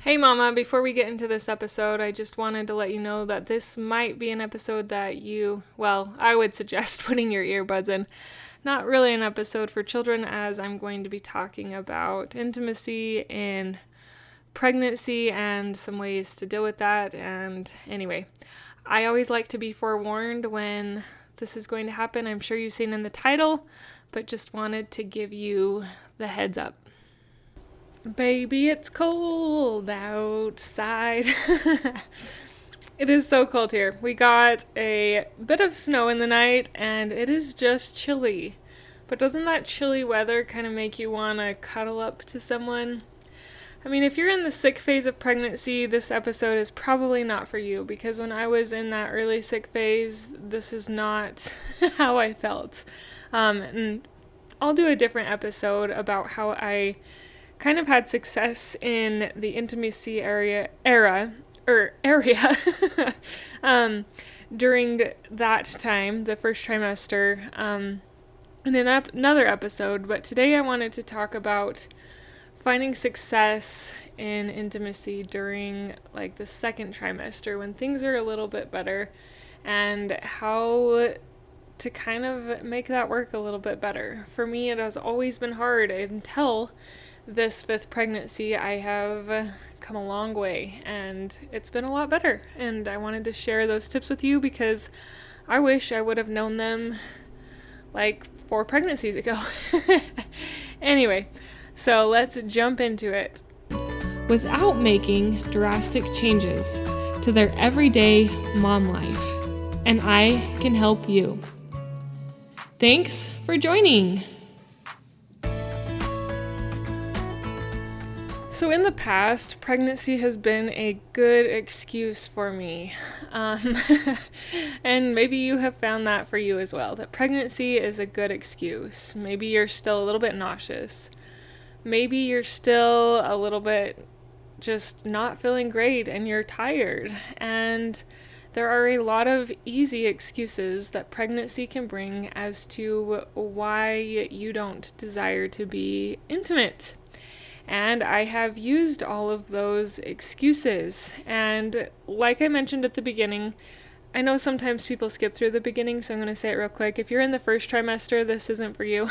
Hey Mama, before we get into this episode, I just wanted to let you know that this might be an episode that I would suggest putting your earbuds in. Not really an episode for children, as I'm going to be talking about intimacy in pregnancy and some ways to deal with that. And anyway, I always like to be forewarned when this is going to happen. I'm sure you've seen in the title, but just wanted to give you the heads up. Baby, it's cold outside. It is so cold here. We got a bit of snow in the night and it is just chilly. But doesn't that chilly weather kind of make you want to cuddle up to someone? I mean, if you're in the sick phase of pregnancy, this episode is probably not for you because when I was in that early sick phase, this is not how I felt. And I'll do a different episode about how I kind of had success in the intimacy area during that time, the first trimester, in another episode. But today I wanted to talk about finding success in intimacy during like the second trimester when things are a little bit better and how to kind of make that work a little bit better. For me, it has always been hard until this fifth pregnancy. I have come a long way and it's been a lot better. And I wanted to share those tips with you because I wish I would have known them like 4 pregnancies ago. Anyway, so let's jump into it. Without making drastic changes to their everyday mom life, and I can help you. Thanks for joining. So in the past, pregnancy has been a good excuse for me. And maybe you have found that for you as well, that pregnancy is a good excuse. Maybe you're still a little bit nauseous. Maybe you're still a little bit just not feeling great and you're tired. And there are a lot of easy excuses that pregnancy can bring as to why you don't desire to be intimate. And I have used all of those excuses. And like I mentioned at the beginning, I know sometimes people skip through the beginning, so I'm going to say it real quick. If you're in the first trimester, this isn't for you,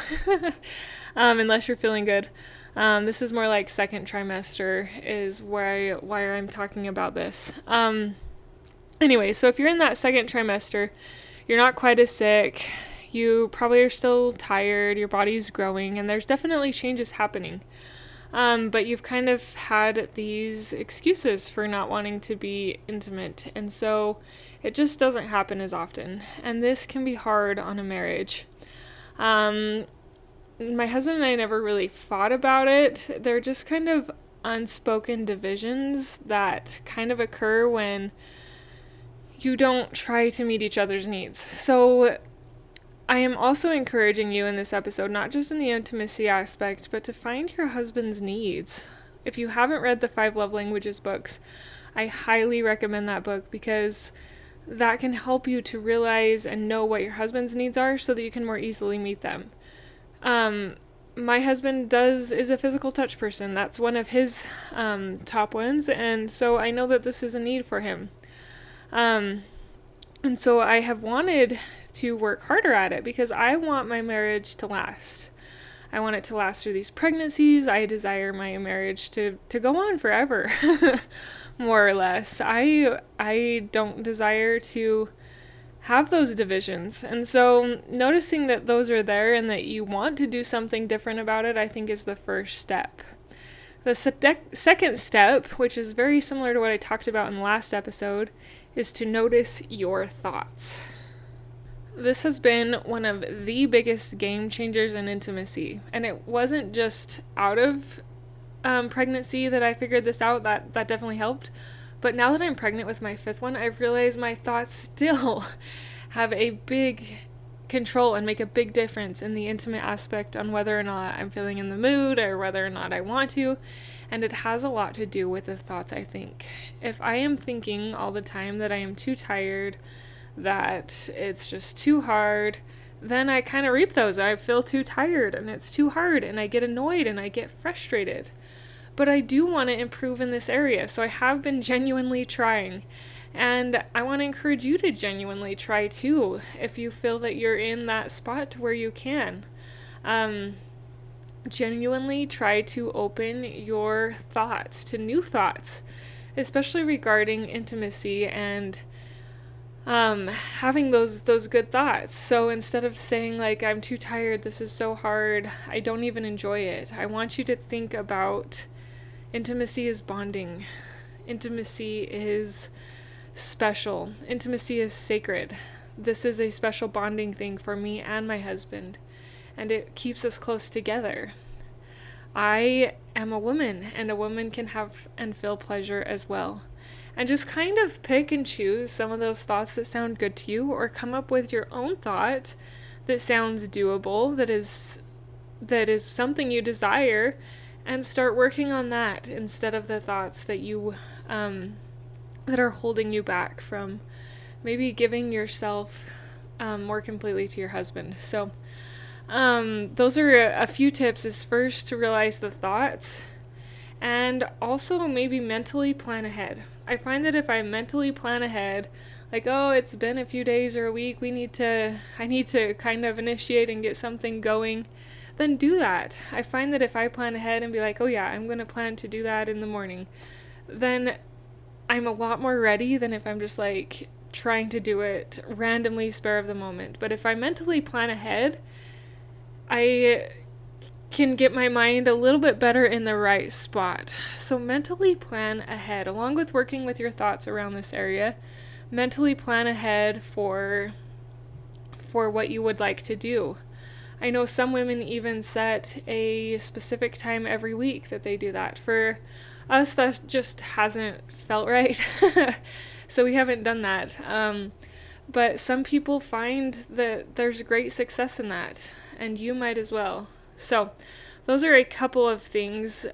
unless you're feeling good. This is more like second trimester is why I'm talking about this. Anyway, so if you're in that second trimester, you're not quite as sick. You probably are still tired. Your body's growing, and there's definitely changes happening. But you've kind of had these excuses for not wanting to be intimate, and so it just doesn't happen as often. And this can be hard on a marriage. My husband and I never really fought about it. They're just kind of unspoken divisions that kind of occur when you don't try to meet each other's needs. So I am also encouraging you in this episode, not just in the intimacy aspect, but to find your husband's needs. If you haven't read the 5 Love Languages books, I highly recommend that book because that can help you to realize and know what your husband's needs are so that you can more easily meet them. My husband is a physical touch person. That's one of his top ones, and so I know that this is a need for him. And so I have wanted to work harder at it because I want my marriage to last. I want it to last through these pregnancies. I desire my marriage to go on forever, more or less. I don't desire to have those divisions. And so noticing that those are there and that you want to do something different about it, I think is the first step. The second step, which is very similar to what I talked about in the last episode, is to notice your thoughts. This has been one of the biggest game changers in intimacy. And it wasn't just out of pregnancy that I figured this out. That definitely helped. But now that I'm pregnant with my 5th one, I've realized my thoughts still have a big control and make a big difference in the intimate aspect on whether or not I'm feeling in the mood or whether or not I want to. And it has a lot to do with the thoughts I think. If I am thinking all the time that I am too tired, that it's just too hard, then I kind of reap those. I feel too tired and it's too hard and I get annoyed and I get frustrated. but I do want to improve in this area. So I have been genuinely trying. And I want to encourage you to genuinely try too, if you feel that you're in that spot where you can. Genuinely try to open your thoughts to new thoughts, especially regarding intimacy and having those good thoughts. So instead of saying like, I'm too tired, this is so hard, I don't even enjoy it, I want you to think about intimacy is bonding. Intimacy is special. Intimacy is sacred. This is a special bonding thing for me and my husband, and it keeps us close together. I am a woman, and a woman can have and feel pleasure as well. And just kind of pick and choose some of those thoughts that sound good to you, or come up with your own thought that sounds doable, that is something you desire, and start working on that instead of the thoughts that you that are holding you back from maybe giving yourself more completely to your husband. So those are a few tips. Is first to realize the thoughts, and also maybe mentally plan ahead. I find that if I mentally plan ahead, like, oh, it's been a few days or a week, I need to kind of initiate and get something going, then do that. I find that if I plan ahead and be like, oh yeah, I'm going to plan to do that in the morning, then I'm a lot more ready than if I'm just like trying to do it randomly, spur of the moment. But if I mentally plan ahead, I can get my mind a little bit better in the right spot. So mentally plan ahead, along with working with your thoughts around this area. Mentally plan ahead for what you would like to do. I know some women even set a specific time every week that they do that. For us, that just hasn't felt right. So we haven't done that. But some people find that there's great success in that, and you might as well. So those are a couple of things.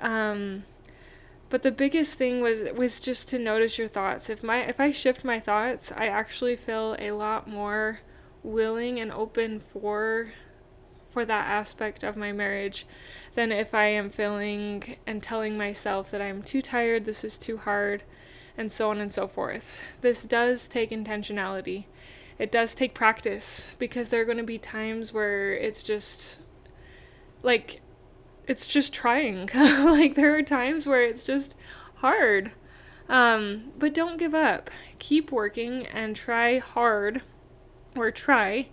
But the biggest thing was just to notice your thoughts. If I shift my thoughts, I actually feel a lot more willing and open for that aspect of my marriage than if I am feeling and telling myself that I'm too tired, this is too hard, and so on and so forth. This does take intentionality. It does take practice, because there are going to be times where it's just trying. Like, there are times where it's just hard. But don't give up. Keep working and try hard, or try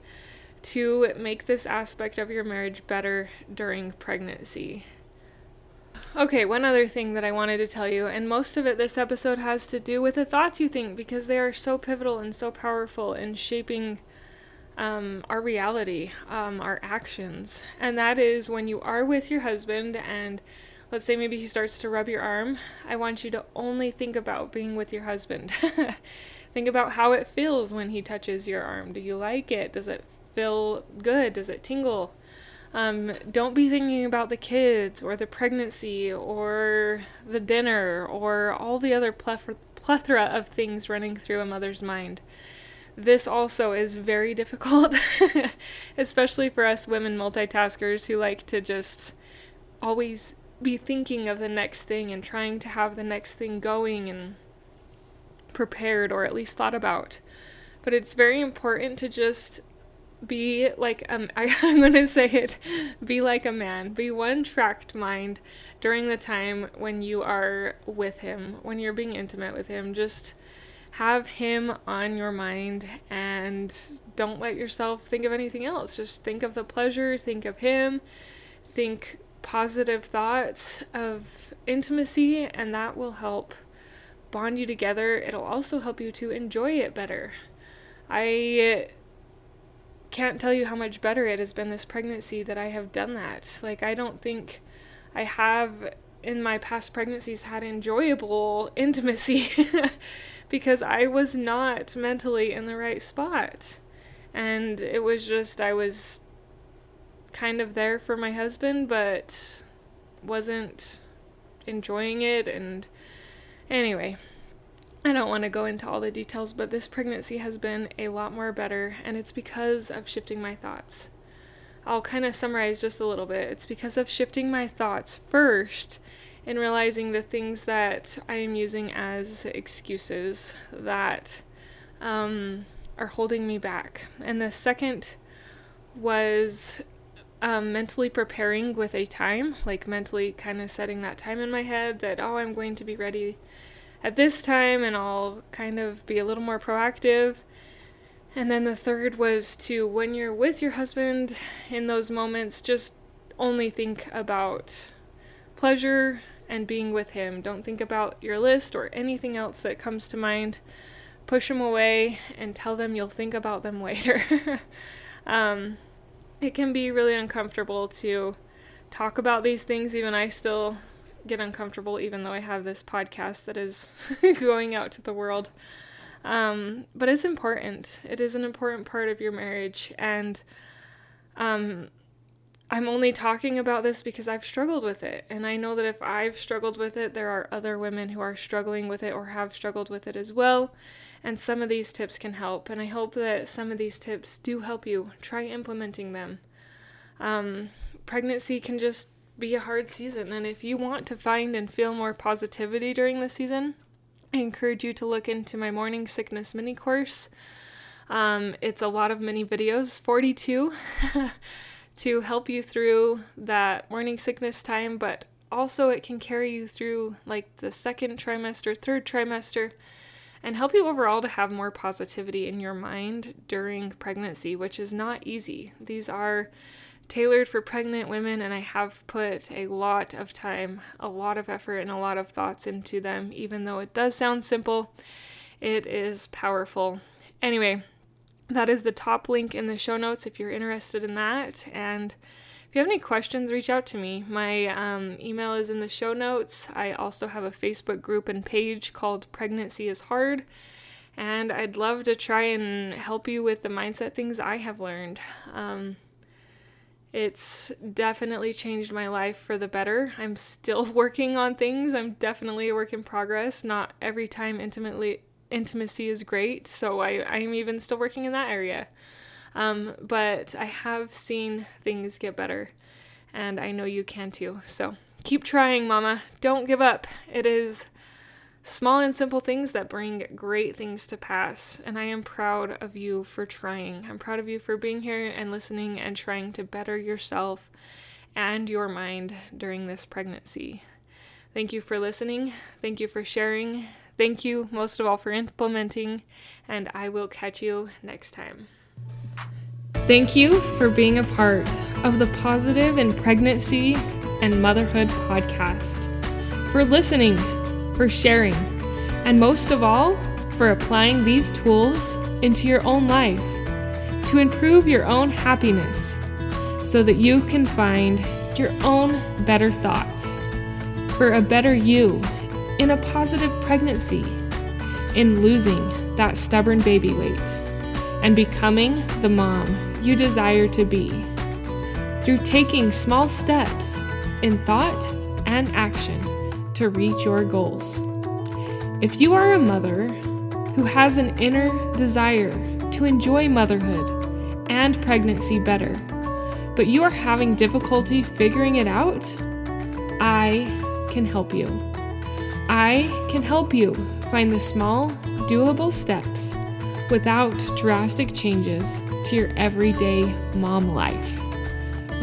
to make this aspect of your marriage better during pregnancy. Okay, one other thing that I wanted to tell you, and most of it this episode has to do with the thoughts you think, because they are so pivotal and so powerful in shaping our reality, our actions. And that is when you are with your husband and let's say maybe he starts to rub your arm, I want you to only think about being with your husband. Think about how it feels when he touches your arm. Do you like it? Does it feel good? Does it tingle? Don't be thinking about the kids or the pregnancy or the dinner or all the other plethora of things running through a mother's mind. This also is very difficult, especially for us women multitaskers who like to just always be thinking of the next thing and trying to have the next thing going and prepared, or at least thought about. But it's very important to just be like, I'm going to say it, be like a man. Be one-tracked mind during the time when you are with him, when you're being intimate with him. Just have him on your mind and don't let yourself think of anything else. Just think of the pleasure, think of him, think positive thoughts of intimacy, and that will help bond you together. It'll also help you to enjoy it better. I can't tell you how much better it has been this pregnancy that I have done that. Like, I don't think I have in my past pregnancies had enjoyable intimacy because I was not mentally in the right spot. And it was just, I was kind of there for my husband, but wasn't enjoying it. And anyway, I don't want to go into all the details, but this pregnancy has been a lot more better, and it's because of shifting my thoughts. I'll kind of summarize just a little bit. It's because of shifting my thoughts first in realizing the things that I am using as excuses that are holding me back. And the second was mentally preparing with a time, like mentally kind of setting that time in my head that, oh, I'm going to be ready at this time, and I'll kind of be a little more proactive. And then the third was to, when you're with your husband in those moments, just only think about pleasure and being with him. Don't think about your list or anything else that comes to mind. Push them away and tell them you'll think about them later. It can be really uncomfortable to talk about these things. Even I still get uncomfortable, even though I have this podcast that is going out to the world. But it's important. It is an important part of your marriage. And I'm only talking about this because I've struggled with it. And I know that if I've struggled with it, there are other women who are struggling with it or have struggled with it as well. And some of these tips can help. And I hope that some of these tips do help you. Try implementing them. Pregnancy can just be a hard season. And if you want to find and feel more positivity during the season, I encourage you to look into my morning sickness mini course. It's a lot of mini videos, 42, to help you through that morning sickness time, but also it can carry you through like the second trimester, third trimester, and help you overall to have more positivity in your mind during pregnancy, which is not easy. These are tailored for pregnant women, and I have put a lot of time, a lot of effort, and a lot of thoughts into them. Even though it does sound simple, it is powerful. Anyway, that is the top link in the show notes if you're interested in that. And if you have any questions, reach out to me. My email is in the show notes. I also have a Facebook group and page called Pregnancy is Hard. And I'd love to try and help you with the mindset things I have learned. It's definitely changed my life for the better. I'm still working on things. I'm definitely a work in progress. Not every time intimacy is great, so I'm even still working in that area. But I have seen things get better, and I know you can too. So keep trying, Mama. Don't give up. It is small and simple things that bring great things to pass, and I am proud of you for trying. I'm proud of you for being here and listening and trying to better yourself and your mind during this pregnancy. Thank you for listening. Thank you for sharing. Thank you, most of all, for implementing, and I will catch you next time. Thank you for being a part of the Positive in Pregnancy and Motherhood podcast, for listening, for sharing, and most of all, for applying these tools into your own life to improve your own happiness so that you can find your own better thoughts for a better you in a positive pregnancy, in losing that stubborn baby weight, and becoming the mom you desire to be through taking small steps in thought and action to reach your goals. If you are a mother who has an inner desire to enjoy motherhood and pregnancy better, but you are having difficulty figuring it out, I can help you. I can help you find the small, doable steps without drastic changes to your everyday mom life.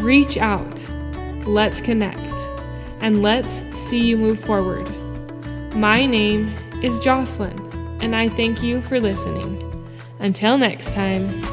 Reach out, let's connect, and let's see you move forward. My name is Jocelyn, and I thank you for listening. Until next time.